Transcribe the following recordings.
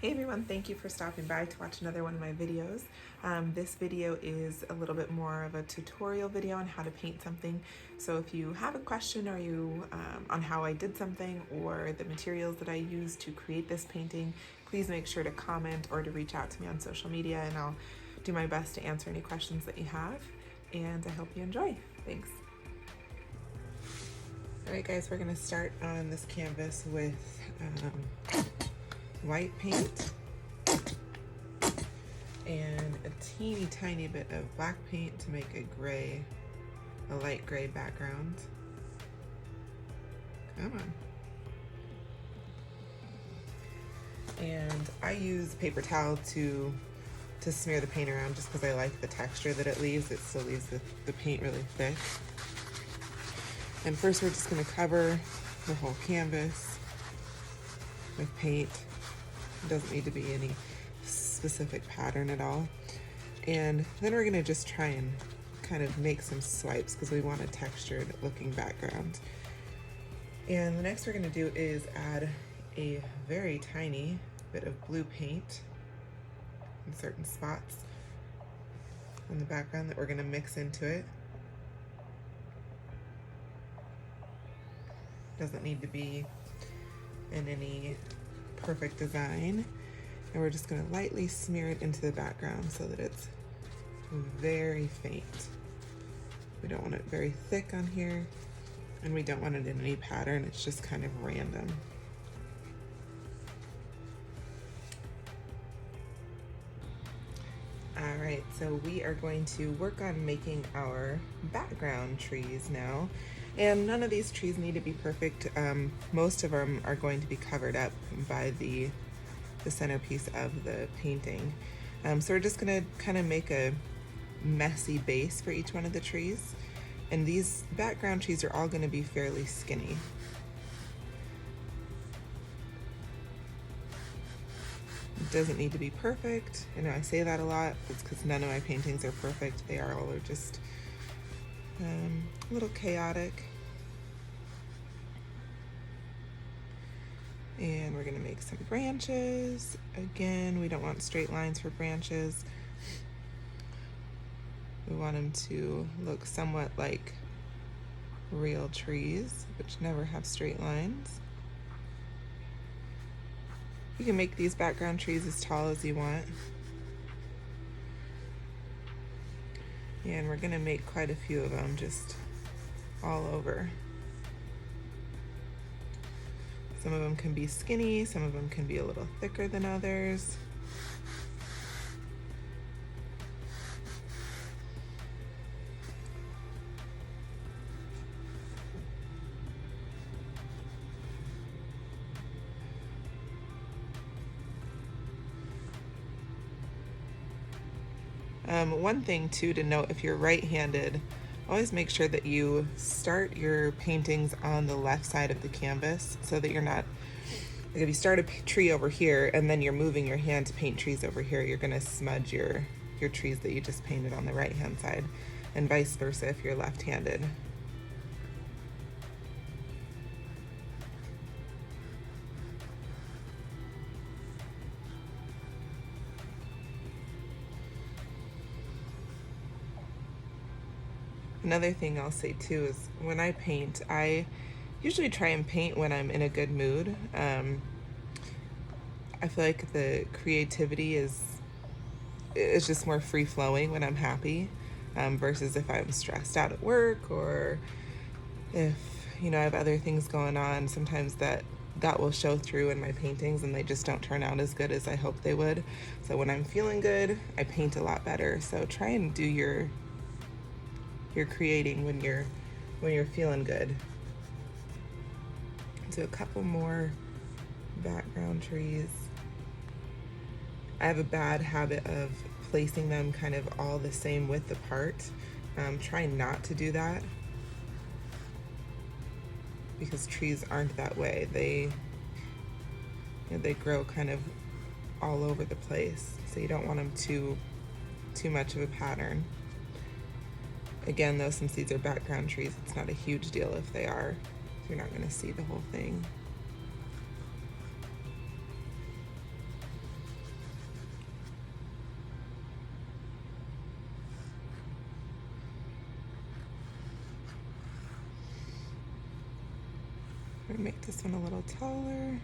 Hey everyone, thank you for stopping by to watch another one of my videos. This video is a little bit more of a tutorial video on how to paint something. So if you have a question or on how I did something or the materials that I used to create this painting, please make sure to comment or to reach out to me on social media and I'll do my best to answer any questions that you have. And I hope you enjoy. Thanks. All right guys, we're gonna start on this canvas with white paint and a teeny tiny bit of black paint to make a light gray background. Come on. And I use paper towel to smear the paint around just because I like the texture that it leaves. It still leaves the paint really thick. And first we're just gonna cover the whole canvas with paint. It doesn't need to be any specific pattern at all. And then we're gonna just try and kind of make some swipes because we want a textured looking background. And the next we're gonna do is add a very tiny bit of blue paint in certain spots on the background that we're gonna mix into it. Doesn't need to be in any perfect design. And we're just gonna lightly smear it into the background so that it's very faint. We don't want it very thick on here, and we don't want it in any pattern. It's just kind of random. All right, so we are going to work on making our background trees now. And none of these trees need to be perfect. Most of them are going to be covered up by the centerpiece of the painting. So we're just gonna kind of make a messy base for each one of the trees. And these background trees are all gonna be fairly skinny. It doesn't need to be perfect. I know I say that a lot. It's because none of my paintings are perfect. They are all just a little chaotic. And we're gonna make some branches. Again, we don't want straight lines for branches. We want them to look somewhat like real trees, which never have straight lines. You can make these background trees as tall as you want. And we're gonna make quite a few of them just all over. Some of them can be skinny, some of them can be a little thicker than others. One thing too to note, if you're right-handed, always make sure that you start your paintings on the left side of the canvas so that you're not, like if you start a tree over here and then you're moving your hand to paint trees over here, you're gonna smudge your trees that you just painted on the right-hand side, and vice versa if you're left-handed. Another thing I'll say too is when I paint, I usually try and paint when I'm in a good mood. I feel like the creativity is just more free-flowing when I'm happy, versus if I'm stressed out at work or if I have other things going on. Sometimes that will show through in my paintings and they just don't turn out as good as I hope they would. So when I'm feeling good, I paint a lot better. So try and do your creating when you're feeling good. Do a couple more background trees. I have a bad habit of placing them kind of all the same width apart. Try not to do that because trees aren't that way. They grow kind of all over the place, so you don't want them too much of a pattern. Again, though, since these are background trees, it's not a huge deal if they are. You're not going to see the whole thing. gonna make this one a little taller.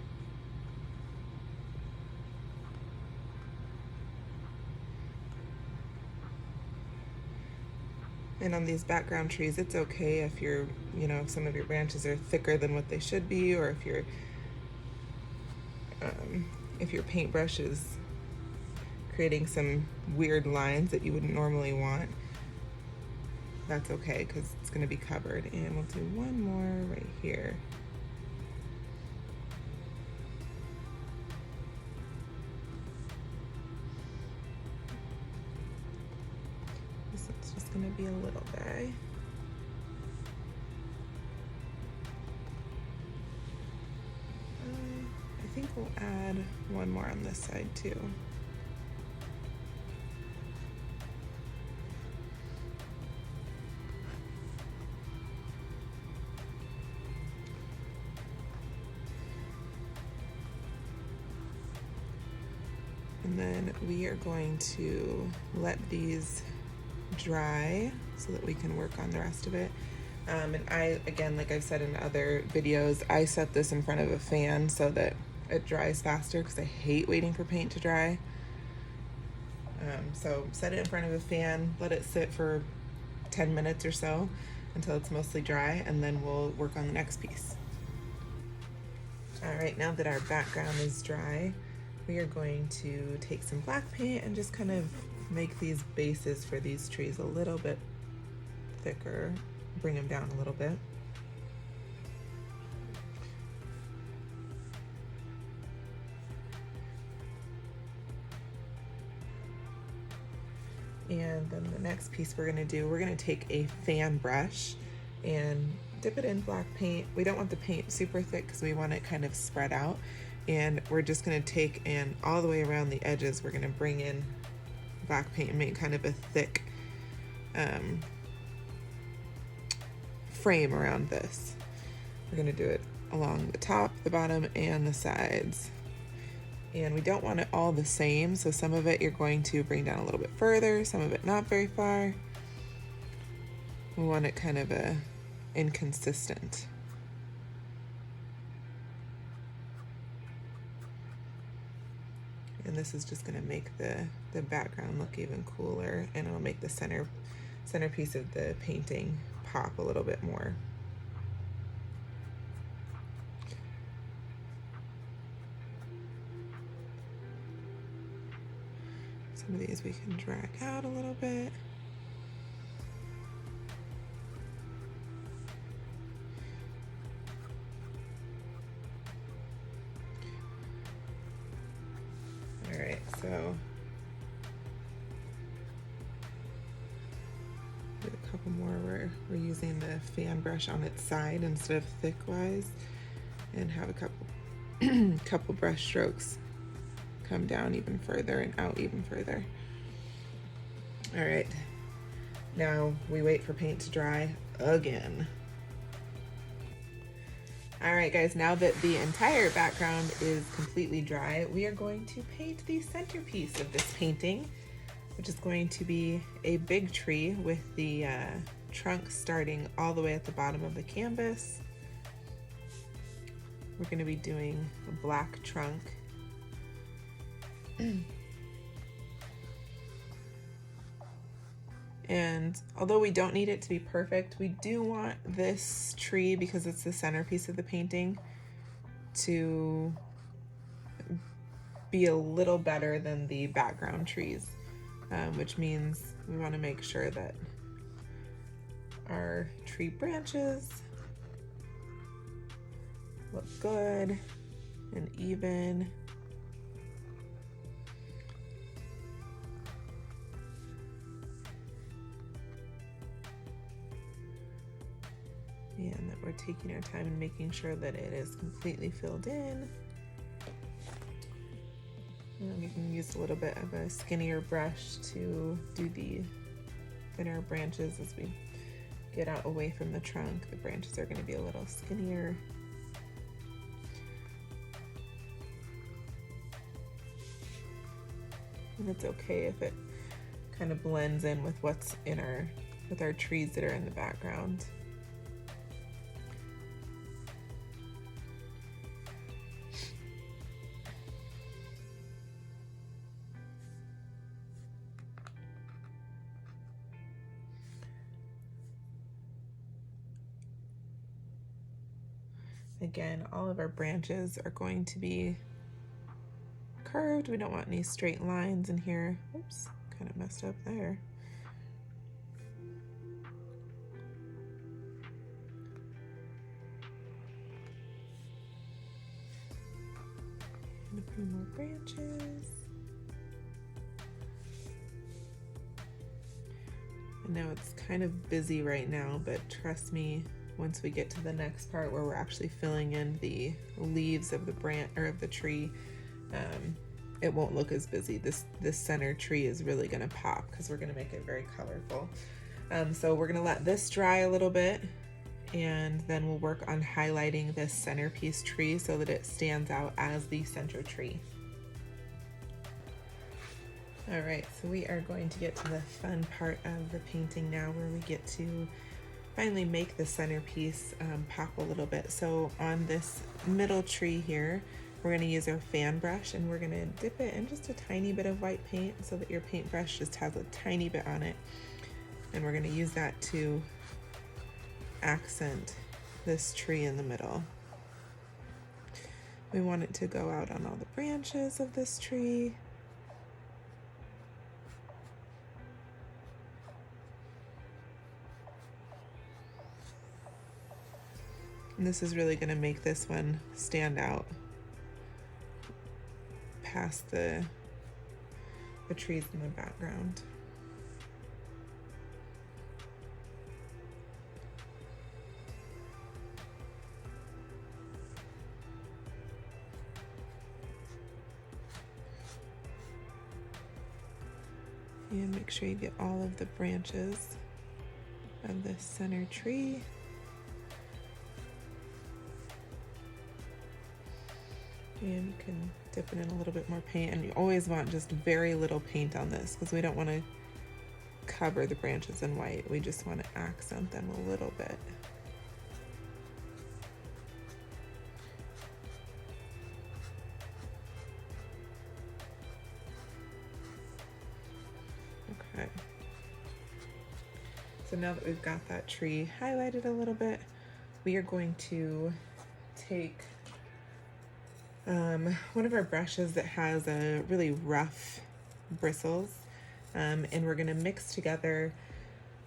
And on these background trees, it's okay if you're, if some of your branches are thicker than what they should be, or if your paintbrush is creating some weird lines that you wouldn't normally want. That's okay, because it's going to be covered. And we'll do one more right here. This is just going to be a little guy. I think we'll add one more on this side too. And then we are going to let these dry so that we can work on the rest of it. And again, like I've said in other videos, I set this in front of a fan so that it dries faster because I hate waiting for paint to dry. So set it in front of a fan, let it sit for 10 minutes or so until it's mostly dry, and then we'll work on the next piece. All right, now that our background is dry, we are going to take some black paint and just kind of make these bases for these trees a little bit thicker, bring them down a little bit. And then the next piece we're going to take a fan brush and dip it in black paint. We don't want the paint super thick because we want it kind of spread out. And we're just going to take, and all the way around the edges, we're going to bring in black paint and make kind of a thick frame around this. We're going to do it along the top, the bottom, and the sides. And we don't want it all the same, so some of it you're going to bring down a little bit further, some of it not very far. We want it kind of inconsistent. And this is just going to make the background look even cooler, and it'll make the centerpiece of the painting pop a little bit more. Some of these we can drag out a little bit. All right, so do a couple more where we're using the fan brush on its side instead of thickwise, and have a couple brush strokes come down even further and out even further. All right, now we wait for paint to dry again. All right, guys, now that the entire background is completely dry, we are going to paint the centerpiece of this painting, which is going to be a big tree with the trunk starting all the way at the bottom of the canvas. We're going to be doing a black trunk. And although we don't need it to be perfect, we do want this tree, because it's the centerpiece of the painting, to be a little better than the background trees, which means we want to make sure that our tree branches look good and even. And that we're taking our time and making sure that it is completely filled in. And we can use a little bit of a skinnier brush to do the thinner branches as we get out away from the trunk. The branches are going to be a little skinnier. And it's okay if it kind of blends in with what's in with our trees that are in the background. Again, all of our branches are going to be curved. We don't want any straight lines in here. Oops, kind of messed up there. And a few more branches. I know it's kind of busy right now, but trust me, once we get to the next part where we're actually filling in the leaves of the branch or of the tree, it won't look as busy. This center tree is really gonna pop because we're gonna make it very colorful. So we're gonna let this dry a little bit, and then we'll work on highlighting this centerpiece tree so that it stands out as the center tree. All right, so we are going to get to the fun part of the painting now, where we get to finally make the centerpiece pop a little bit. So on this middle tree here, we're gonna use our fan brush and we're gonna dip it in just a tiny bit of white paint so that your paintbrush just has a tiny bit on it. And we're gonna use that to accent this tree in the middle. We want it to go out on all the branches of this tree. And this is really going to make this one stand out past the trees in the background. And make sure you get all of the branches of this center tree. And you can dip it in a little bit more paint, and you always want just very little paint on this because we don't want to cover the branches in white. We just want to accent them a little bit. Okay. So now that we've got that tree highlighted a little bit, we are going to take one of our brushes that has a really rough bristles, and we're gonna mix together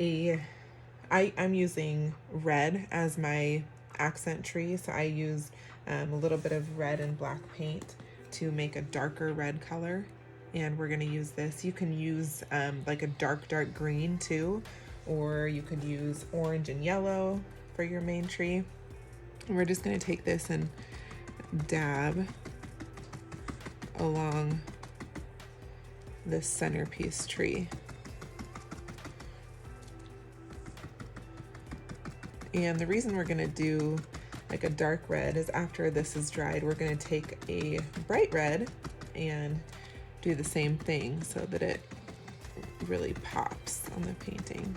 I'm using red as my accent tree, so I used a little bit of red and black paint to make a darker red color, and we're gonna use this. You can use like a dark green too, or you could use orange and yellow for your main tree. And we're just gonna take this and dab along this centerpiece tree. And the reason we're gonna do like a dark red is after this is dried, we're gonna take a bright red and do the same thing so that it really pops on the painting.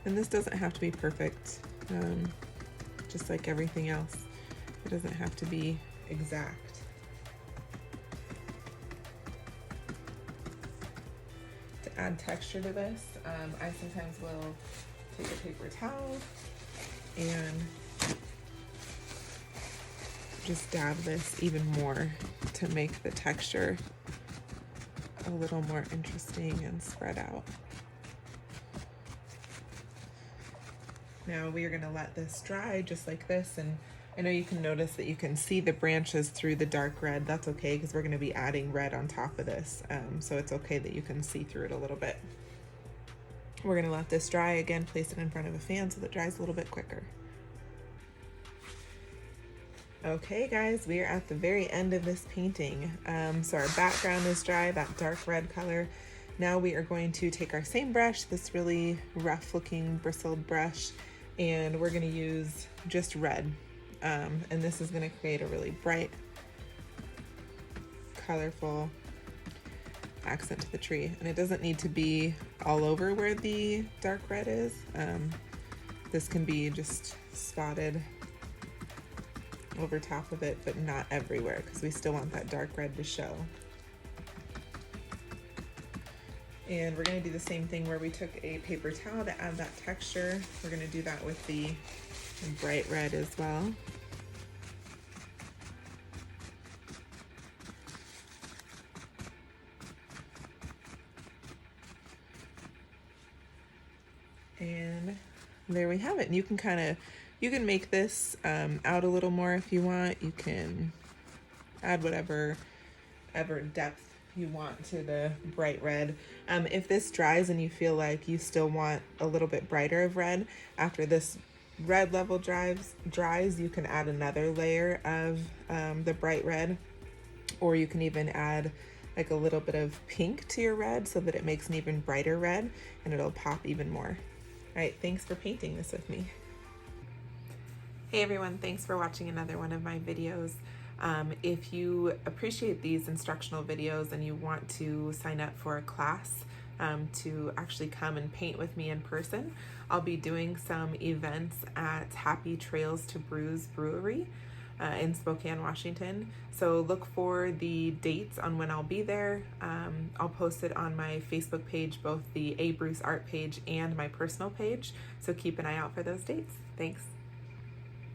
And this doesn't have to be perfect, just like everything else. It doesn't have to be exact. To add texture to this, I sometimes will take a paper towel and just dab this even more to make the texture a little more interesting and spread out. Now we are going to let this dry just like this, and I know you can notice that you can see the branches through the dark red. That's okay because we're going to be adding red on top of this, so it's okay that you can see through it a little bit. We're going to let this dry again, place it in front of a fan so that it dries a little bit quicker. Okay guys, we are at the very end of this painting. So our background is dry, that dark red color. Now we are going to take our same brush, this really rough looking bristled brush, and we're going to use just red. And this is going to create a really bright, colorful accent to the tree. And it doesn't need to be all over where the dark red is. This can be just spotted over top of it, but not everywhere because we still want that dark red to show. And we're gonna do the same thing where we took a paper towel to add that texture. We're gonna do that with the bright red as well. And there we have it. And you can make this out a little more if you want. You can add whatever depth you want to the bright red. If this dries and you feel like you still want a little bit brighter of red, after this red level dries, you can add another layer of the bright red, or you can even add like a little bit of pink to your red so that it makes an even brighter red and it'll pop even more. All right, thanks for painting this with me. Hey everyone, thanks for watching another one of my videos. If you appreciate these instructional videos and you want to sign up for a class to actually come and paint with me in person, I'll be doing some events at Happy Trails to Brews Brewery in Spokane, Washington. So look for the dates on when I'll be there. I'll post it on my Facebook page, both the A. Bruce Art page and my personal page. So keep an eye out for those dates. Thanks.